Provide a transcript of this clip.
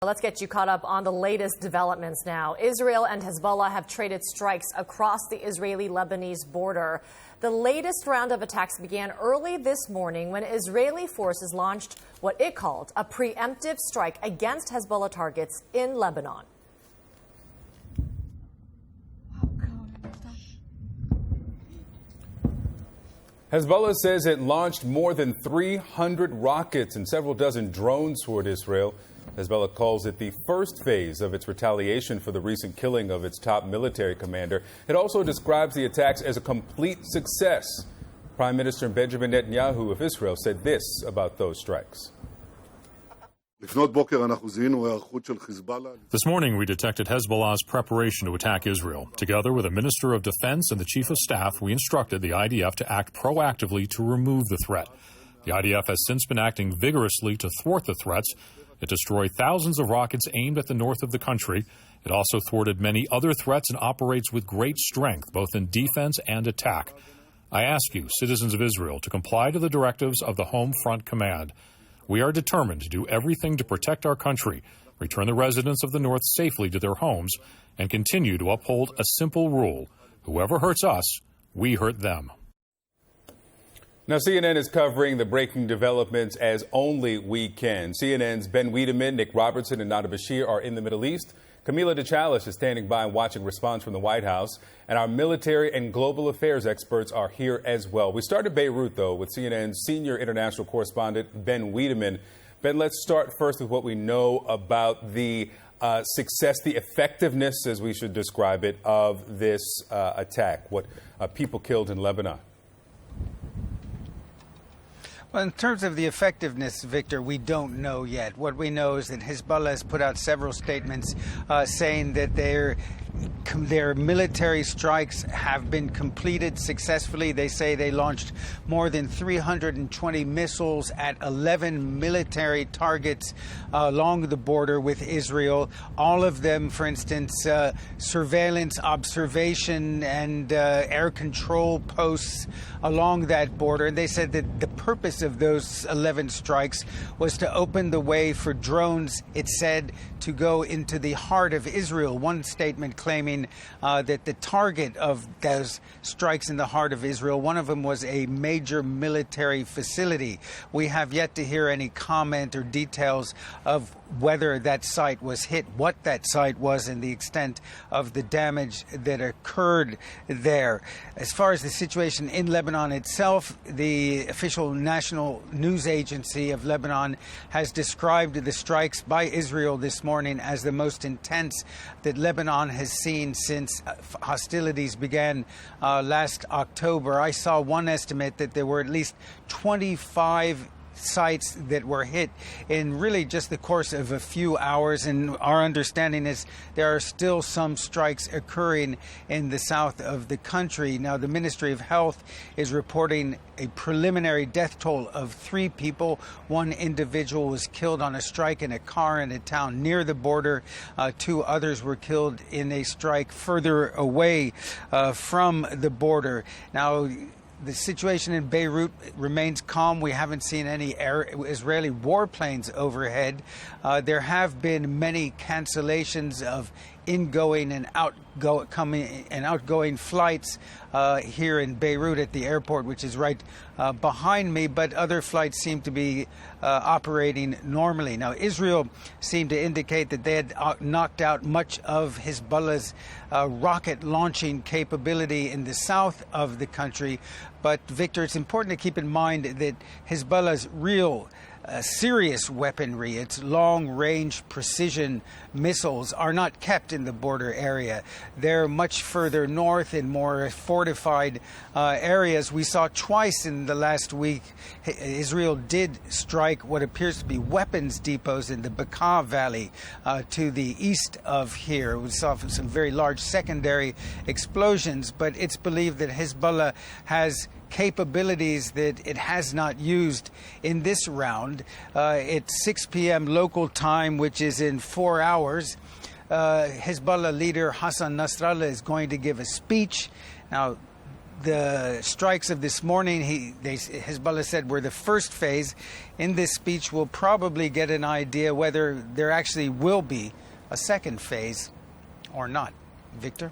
Let's get you caught up on the latest developments now. Israel and Hezbollah have traded strikes across the Israeli-Lebanese border. The latest round of attacks began early this morning when Israeli forces launched what it called a preemptive strike against Hezbollah targets in Lebanon. Hezbollah says it launched more than 300 rockets and several dozen drones toward Israel. Hezbollah calls it the first phase of its retaliation for the recent killing of its top military commander. It also describes the attacks as a complete success. Prime Minister Benjamin Netanyahu of Israel said this about those strikes. This morning, we detected Hezbollah's preparation to attack Israel. Together with the Minister of Defense and the Chief of Staff, we instructed the IDF to act proactively to remove the threat. The IDF has since been acting vigorously to thwart the threats. It destroyed thousands of rockets aimed at the north of the country. It also thwarted many other threats and operates with great strength, both in defense and attack. I ask you, citizens of Israel, to comply to the directives of the Home Front Command. We are determined to do everything to protect our country, return the residents of the north safely to their homes, and continue to uphold a simple rule. Whoever hurts us, we hurt them. Now, CNN is covering the breaking developments as only we can. CNN's Ben Wiedemann, Nick Robertson, and Nada Bashir are in the Middle East. Camila DeChalis is standing by and watching response from the White House. And our military and global affairs experts are here as well. We start at Beirut, though, with CNN's senior international correspondent, Ben Wiedemann. Ben, let's start first with what we know about the success, the effectiveness, as we should describe it, of this attack, what people killed in Lebanon. Well, in terms of the effectiveness, Victor, we don't know yet. What we know is that Hezbollah has put out several statements saying that their military strikes have been completed successfully. They say they launched more than 320 missiles at 11 military targets along the border with Israel. All of them, for instance, surveillance, observation, and air control posts along that border. And they said that the purpose of those 11 strikes was to open the way for drones, it said, to go into the heart of Israel. One statement claiming that the target of those strikes in the heart of Israel, one of them was a major military facility. We have yet to hear any comment or details of whether that site was hit, what that site was, and the extent of the damage that occurred there. As far as the situation in Lebanon itself, the official national news agency of Lebanon has described the strikes by Israel this morning as the most intense that Lebanon has seen since hostilities began last October. I saw one estimate that there were at least 25 sites that were hit in really just the course of a few hours, and our understanding is there are still some strikes occurring in the south of the country. Now, the Ministry of Health is reporting a preliminary death toll of 3 people. One individual was killed on a strike in a car in a town near the border. 2 others were killed in a strike further away from the border. Now, the situation in Beirut remains calm. We haven't seen any Israeli warplanes overhead. There have been many cancellations of ingoing and outgoing flights here in Beirut at the airport, which is right behind me, but other flights seem to be operating normally. Now, Israel seemed to indicate that they had knocked out much of Hezbollah's rocket launching capability in the south of the country. But, Victor, it's important to keep in mind that Hezbollah's real serious weaponry, its long-range precision missiles, are not kept in the border area. They're much further north in more fortified areas. We saw twice in the last week Israel did strike what appears to be weapons depots in the Bekaa Valley to the east of here. We saw some very large secondary explosions, but it's believed that Hezbollah has capabilities that it has not used in this round. It's 6 p.m. local time, which is in 4 hours. Hezbollah leader Hassan Nasrallah is going to give a speech. Now, The strikes of this morning, Hezbollah said, were the first phase. In this speech, we'll probably get an idea whether there actually will be a second phase or not. Victor?